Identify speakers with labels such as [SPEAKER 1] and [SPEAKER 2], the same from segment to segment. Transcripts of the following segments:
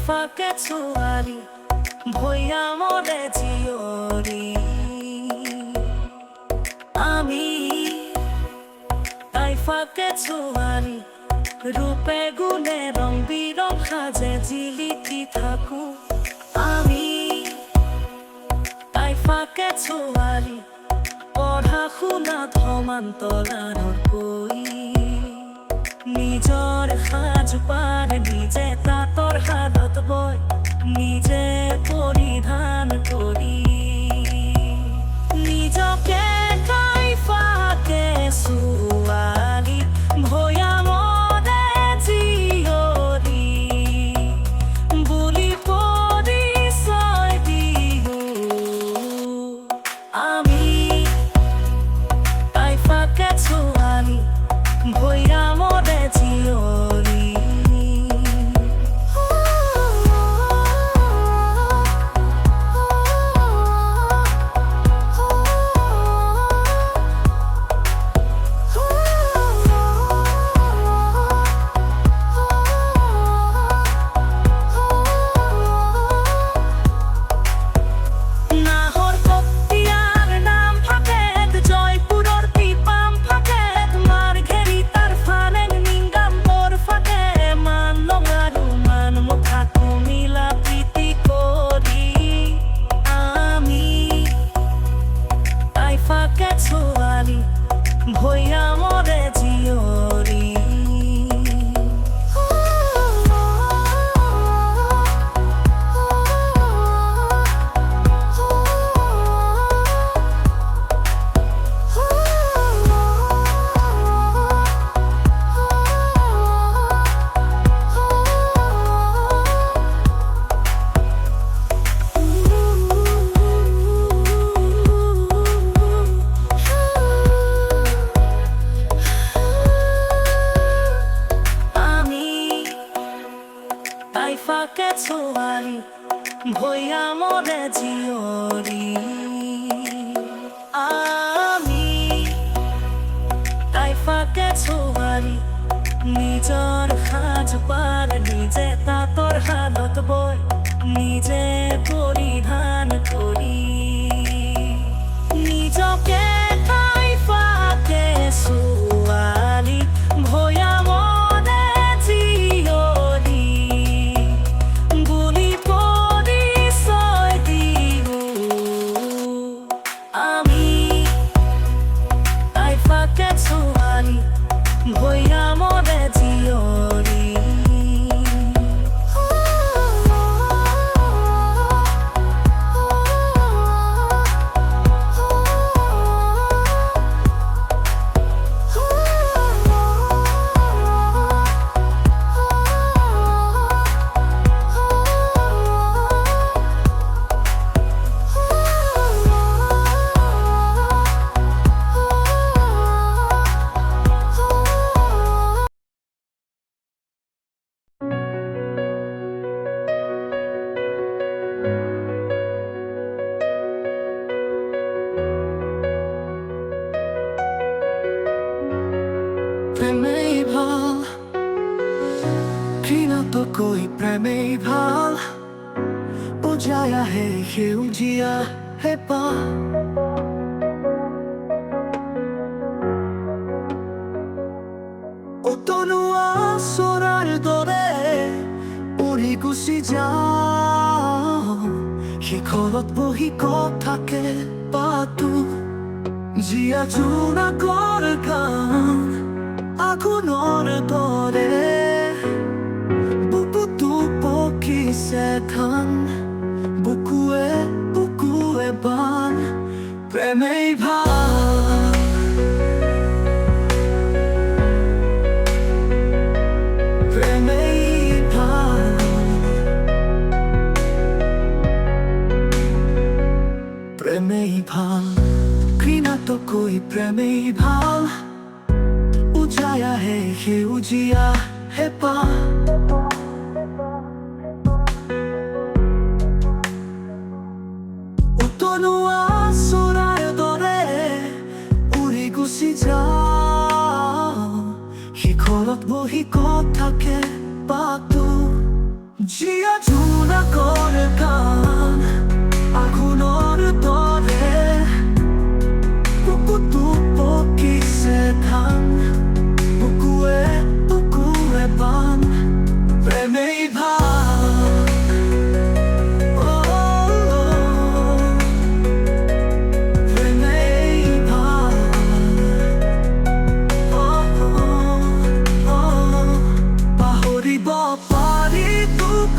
[SPEAKER 1] ফাঁকে ছোয়ারি ভইয়া মরে জিওরি আমি তাই ফাঁকে ছোয়ারি রূপে গুণে রং বিরং সাজে জিলিকি থাকু আমি তাই ফাঁকে ছোয়ারি পঢ়া শুনা সমান্তৰালৰ কৈ নিজৰ সাজ পাৰ নিজে তাঁতৰ শালত বৈ নিজে পৰিধান কৰি নিজকে তাই ফাঁকে ছোৱালী ভৈয়া মৰে জীয়ৰী বুলি পৰিচয় দিওঁ আমি তাই ফাঁকে ছোৱালী ভৈয়া মৰে জীয়ৰী ভৈয়া মৰে জীয়ৰী তাই ফাঁকে ছোৱালী ভৈয়া মৰে জীয়ৰী আমি তাই ফাঁকে ছোৱালী নিজৰ সাজ পাৰ নিজে তাঁতৰ শালত বৈ নিজে পৰিধান কৰি নিজকে তাই ফাঁকে ছোৱালী ভৈয়া মৰে জীয়ৰী বুলি পৰিচয় দিওঁ আমি তাই ফাঁকে ছোৱালী ভৈয়া মৰে জীয়ৰী প্ৰেমেই ভাল ঘৃণাতকৈ প্ৰেমেই ভাল বুজাই আহে সেউজীয়া হেঁপাহ উতলোৱা চৰাইৰ দৰে উৰি গুচি যাওঁ শিখৰত বহি কথাকে পাতো জীয়া জোনাকৰ গান আগুনৰ দৰে বুকুটো পকিছে ধান বুকুৱে বুকুৱে বান প্ৰেমেই ভাল প্ৰেমেই ভাল প্ৰেমেই ভাল ঘৃণাতকৈ প্ৰেমেই ভাল বুজাই আহে সেউজীয়া হেঁপাহ উতলোৱা চৰাইৰ দৰে উৰি গুচি যাওঁ শিখৰত বহি কথাকে পাতো জিয়া জুনা করে গান আগুনৰ দৰে বুকুটো পকিছে ধান বুকুৱে বুকুৱে বান প্ৰেমেই ভাল প্ৰেমেই ভাল পাহৰিব পাৰি দুখ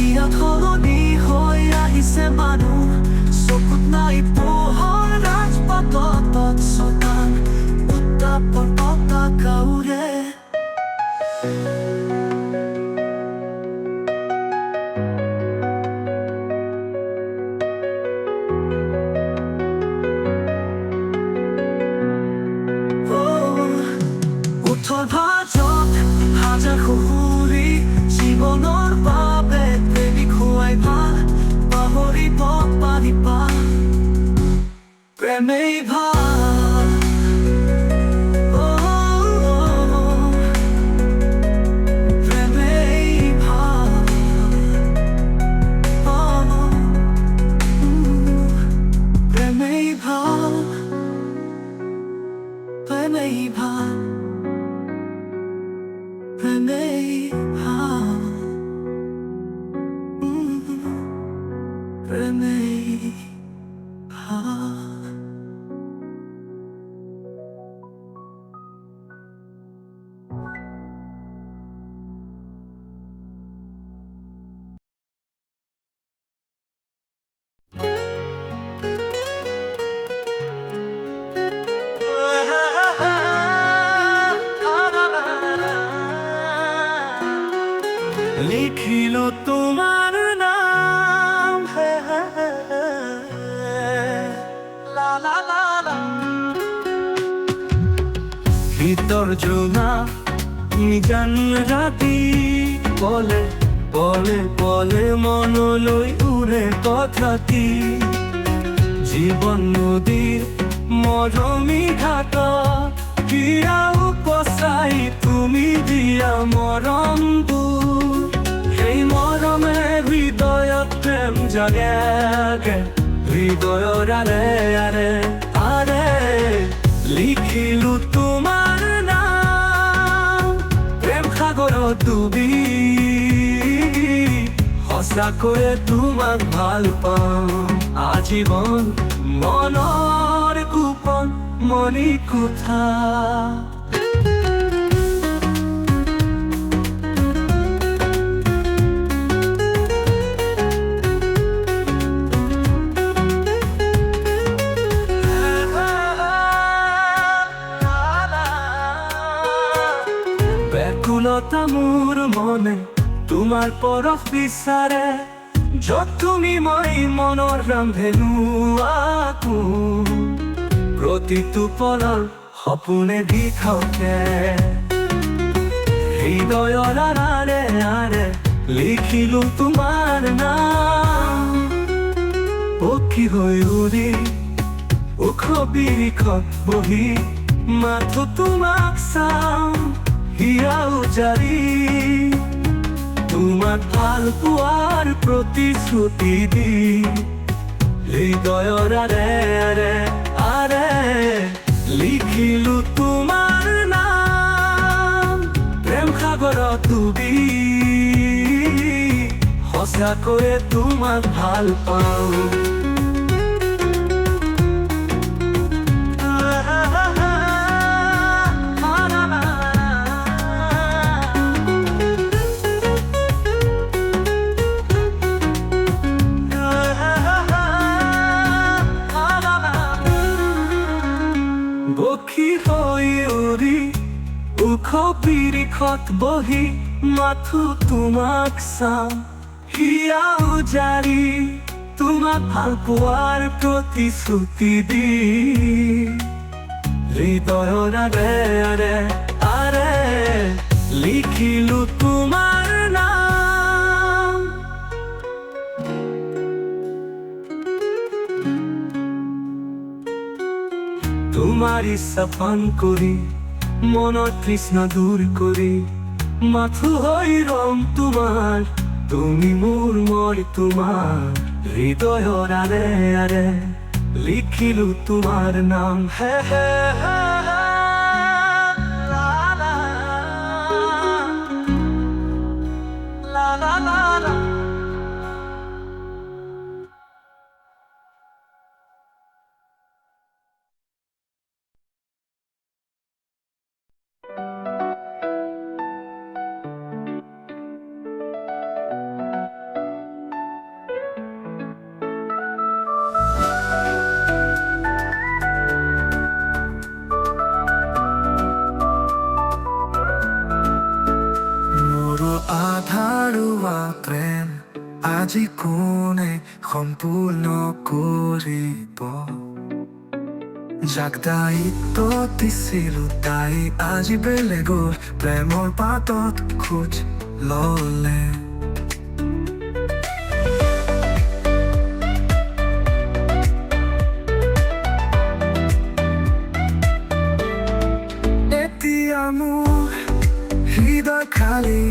[SPEAKER 1] ইয়াত সলনি হৈ আহিছে মানুহ চকুত নাই পোহৰ ৰাজপথত চতান উত্তাপৰ পতাকা উৰে উঠৰ ভাজত হাজাৰ সুহুৰি জীৱনৰ বাবে প্ৰেমিক হোৱাই ভাল পাহৰিব পাৰিবা প্ৰেমেই ভাল প্ৰেমেই ভাল প্ৰেমেই ভাল প্ৰেমেই ভাল প্ৰেমেই ভাল প্ৰেমেই ভাল লিখিলো তোমাৰ নাম লা লা লা লা শীতৰ জোঙা নিজান ৰাতি পলে পলে পলে মনলৈ উৰে কথাটি জীৱন নদীৰ মৰমী ঘাট হিয়াও কচাই তুমি দিয়া মৰমবোৰ সেই মৰমে হৃদয়ত প্ৰেম জাগে হৃদয়ৰ আৰে আৰে আৰে লিখিলো তোমাৰ নাম প্ৰেম সাগৰত ডুবি সঁচাকৈয়ে তোমাক ভাল পাওঁ আজীৱন মনৰ গোপন মনি কোঠা ব্যাকুলতা মোৰ মনে তোমাৰ পৰশ বিচাৰে য'ত তুমি মই মনৰ ৰান্ধেনো আকো প্ৰতিটো পলৰ সপোনে দিখাওঁতে হৃদয়ৰ আৰে আৰে লিখিলো তোমাৰ নাম পক্ষী হৈ উৰি ওখ বিৰিখত বহি মাথো তোমাক চাম হিয়াও জাৰি তোমাক ভাল পোৱাৰ প্ৰতিশ্ৰুতি দি হৃদয়ৰ আৰে আৰে আৰে লিখিলো তোমাৰ নাম প্ৰেম সাগৰত ডুবি সঁচাকৈয়ে তোমাক ভাল পাওঁ পক্ষী হৈ উৰি ওখ বিৰিখত বহি মাথো তোমাক চাম হিয়াও জাৰি তোমাক ভাল পোৱাৰ প্ৰতিশ্ৰুতি দি হৃদয়ৰ আৰে আৰে আৰে লিখিলো তোমাৰ নাম তোমাৰ ইচ্ছা পান কৰি মনৰ তৃষ্ণা দূৰ কৰি মাথো হৈ ৰং তোমাৰ তুমি মোৰ মই তোমাৰ হৃদয়ৰ আৰে আৰে লিখিলো তোমাৰ নাম হে হে হে হে, লা লা লা লা লা লা।
[SPEAKER 2] আধাৰুৱা প্ৰেম আজি কোনে সম্পূৰ্ণ কৰিব যাক দায়িত্ব দিছিলো তাই আজি বেলেগৰ প্ৰেমৰ পাতত খোজ ললে এতিয়া মোৰ হৃদয় খালী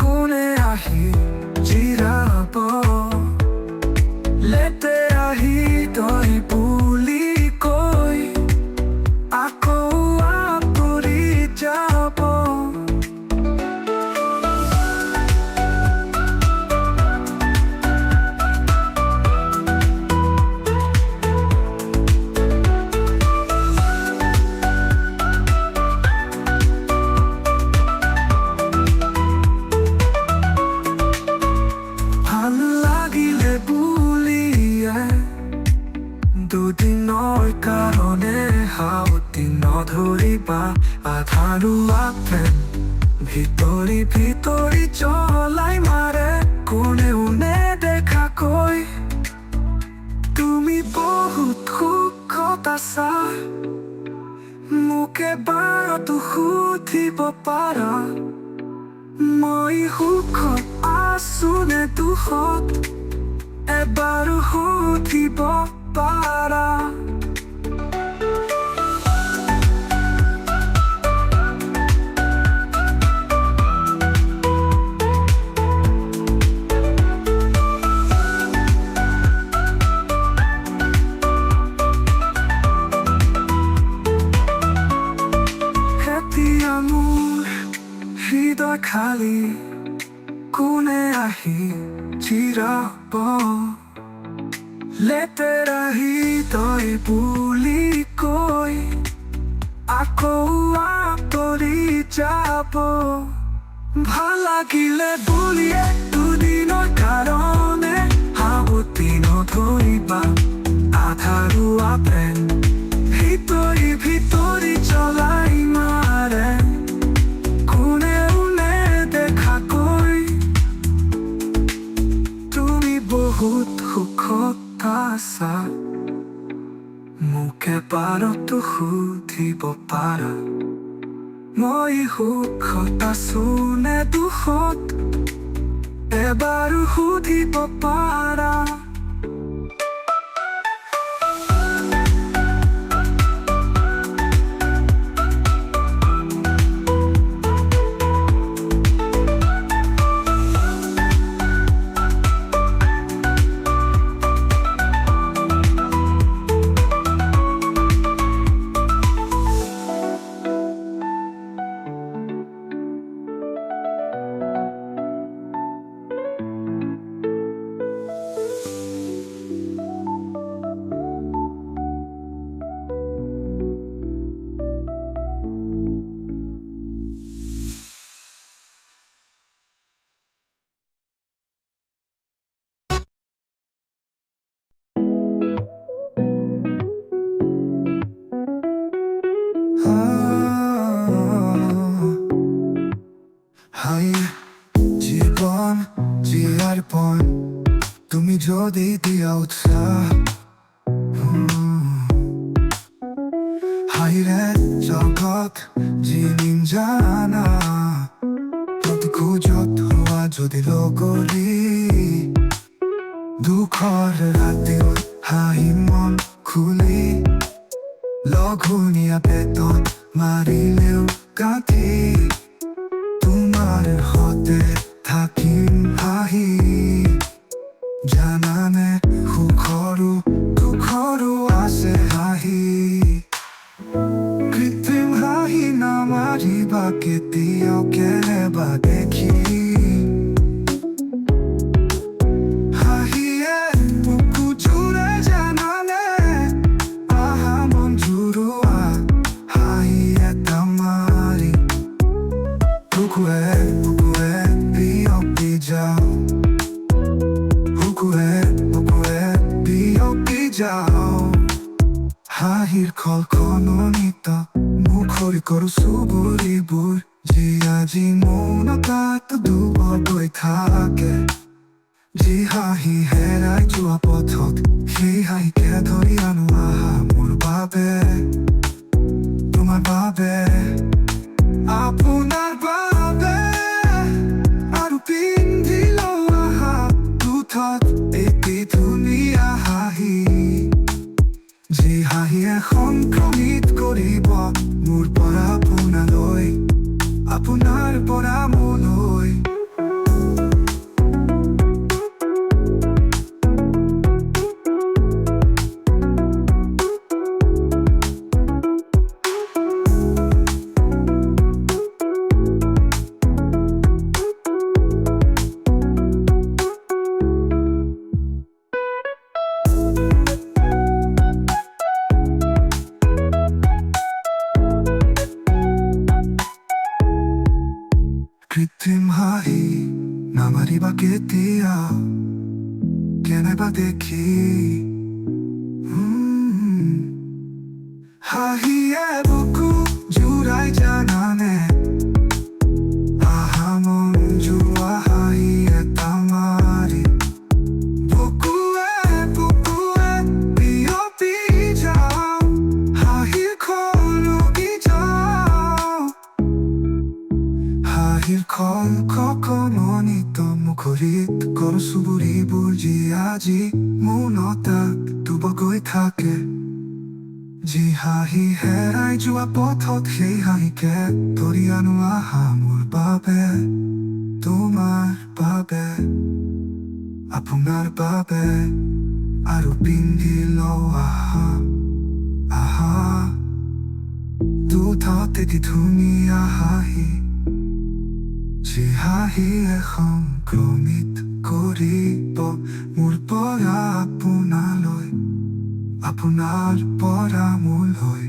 [SPEAKER 2] কোনে আহি জিৰাব লেতেৰা হৃদয় বুলি কৈ আকৌ আঁতৰি যাব দুদিনৰ কাৰণে হাউতি নধৰিবা আধাৰুৱা প্ৰেম ভিতৰি ভিতৰি জ্বলাই মাৰে কোনেও নেদেখাকৈ তুমি বহুত সুখত আছা মোক এবাৰতো সুধিব পাৰা মই সুখত আছো নে দুখত এবাৰ সুধিব পাৰা এতিয়া মোৰ হৃদয় খালী কোনে আহি জিৰাব লেতেৰা হৃদয় বুলি কৈ আকৌ আঁতৰি যাব ভাল লাগিলে বুলিয়ে দুদিনৰ কাৰণে হাউতি নধৰিবা আধাৰুৱা প্ৰেম ভিতৰি ভিতৰি জ্বলাই মাৰে কোনেও নেদেখাকৈ তুমি বহুত সুখত আছা মোক এবাৰতো সুধিব পাৰা মই সুখত আছো নে দুখত এবাৰ সুধিব পাৰা জীবন জিয়ার পর তুমি যদি দিয়া উৎসাহ হাইরে জগত জিনিন জানা প্রতি খুঁজত হওয়া যদি লগরি দুখৰ ৰাতিও হাঁহি মন খুলি লঘুনীয়া পেটত মাৰিলেও গাঁঠি কেতিয়াও কেনেবা দেখি হাঁহিয়ে বুকু জুৰে জানানে আহা মন জুৰুৱা হাঁহি এটা মাৰি বুকুৱে বুকুৱে বিয়পি যাওঁ বুকুৱে বুকুৱে বিয়পি যাওঁ হাঁহিৰ খলখননিত মুখৰি কৰো চুবুৰিবোৰ যি আজি মৌনতাত ডুবগৈ থাকে যি হাঁহি হেৰাই যোৱা পথত সেই হাঁহিকে ধৰি আনো আহা মোৰ বাবে তোমাৰ বাবে আপোনাৰ বাবে আৰু পিন্ধি লওঁ আহা দুঠত এটি ধুনীয়া হাঁহি যি হাঁহিয়ে সংক্ৰমিত কৰিব মোৰ পৰা আপোনালৈ আপোনাৰ পৰা মোলৈ কৃত্ৰিম হাঁহি নামাৰিবা কেতিয়াও কেনেবা দেখি হাঁহিয়ে বুকু জুৰাই জানানে আহা মন জুৰুৱা হাঁহি এটা মাৰি বুকুৱে বুকুৱে বিয়পি যাওঁ হাঁহিৰ খলকি যাওঁ হাঁহিৰ খলখননিত মুখৰিত কৰো চুবুৰিবোৰ যি আজি মৌনতাত ডুবগৈ থাকে যি হাঁহি হেৰাই যোৱা পথত সেই হাঁহিকে ধৰি আনো আহা মোৰ বাবে তোমাৰ বাবে আপোনাৰ বাবে আৰু পিন্ধি লওঁ আহা আহা দুঠত এটি ধুনীয়া হাঁহি যি হাঁহিয়ে সংক্ৰমিত কৰিব মোৰ পৰা আপোনালৈ আপোনাৰ পৰা মোলৈ